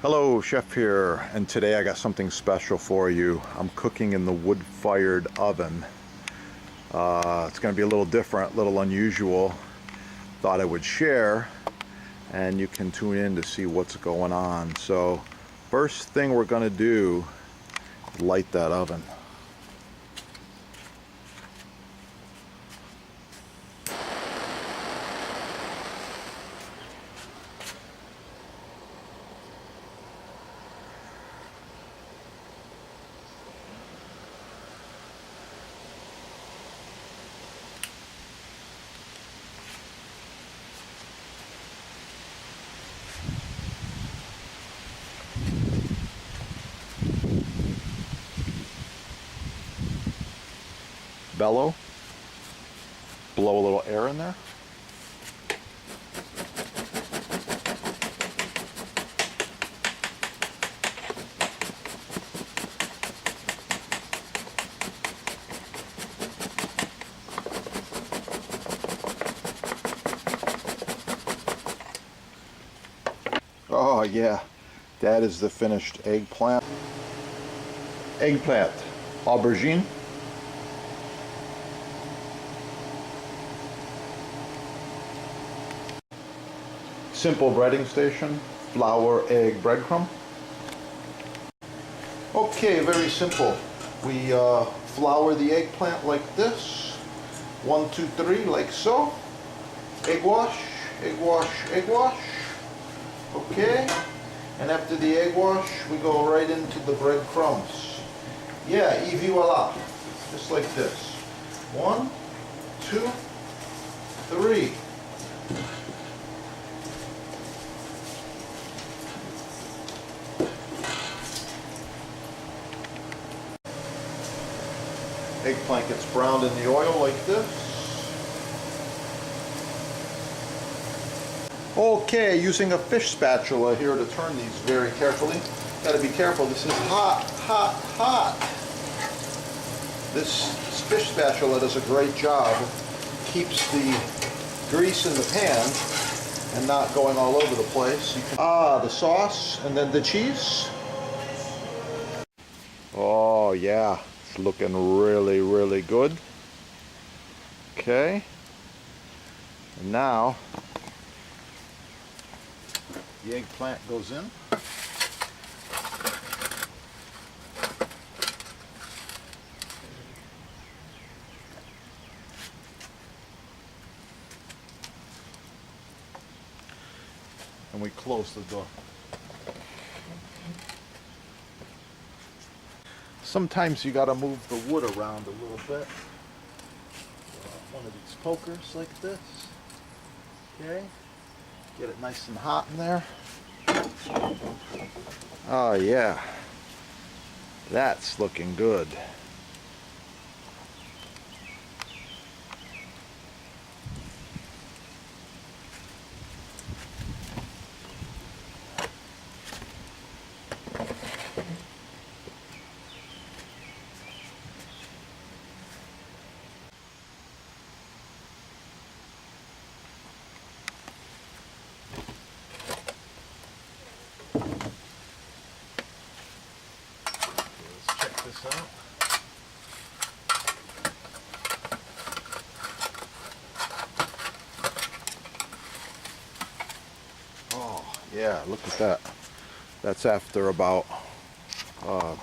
Hello, Chef here, and today I got something special for you. I'm cooking in the wood-fired oven. It's going to be a little different, a little unusual. Thought I would share, and you can tune in to see what's going on. So, first thing we're going to do, light that oven. Bellow, blow a little air in there. Oh yeah, that is the finished eggplant. Eggplant, aubergine. Simple breading station, flour, egg, breadcrumb. Okay, very simple. We flour the eggplant like this. 1, 2, 3, like so. Egg wash, egg wash, egg wash. Okay, and after the egg wash, we go right into the breadcrumbs. Yeah, et voila, just like this. 1, 2, 3. Eggplant gets browned in the oil like this. Okay, using a fish spatula here to turn these very carefully. Gotta be careful, this is hot, hot, hot. This fish spatula does a great job. Keeps the grease in the pan and not going all over the place. The sauce and then the cheese. Oh yeah. Looking really, really good. Okay. And now the eggplant goes in. And we close the door. Sometimes you got to move the wood around a little bit. One of these pokers like this. Okay. Get it nice and hot in there. Oh yeah. That's looking good. This out. Oh yeah, look at that. That's after about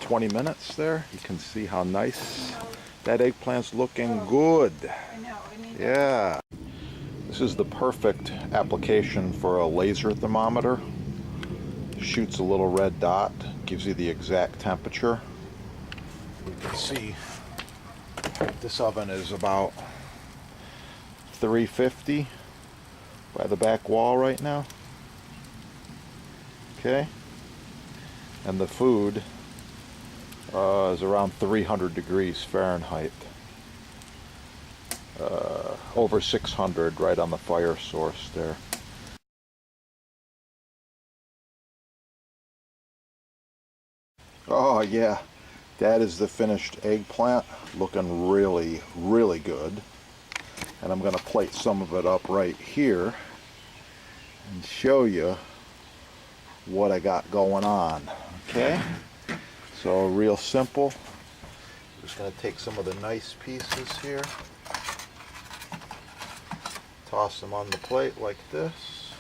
20 minutes there. You can see how nice that eggplant's looking good. Yeah. This is the perfect application for a laser thermometer. Shoots a little red dot, gives you the exact temperature. You can see this oven is about 350 by the back wall right now. Okay, and the food is around 300 degrees Fahrenheit. Over 600 right on the fire source there. Oh yeah. That is the finished eggplant, looking really, really good. And I'm going to plate some of it up right here and show you what I got going on. Okay, so real simple. Just going to take some of the nice pieces here, toss them on the plate like this.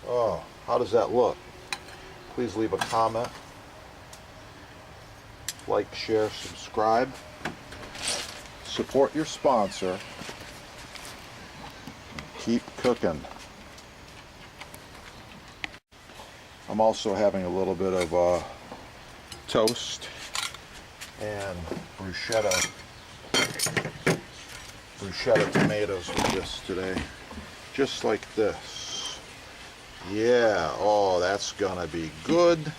Oh, how does that look? Please leave a comment, like, share, subscribe, support your sponsor, keep cooking. I'm also having a little bit of toast and bruschetta tomatoes with this today, just like this. Yeah, oh, that's gonna be good.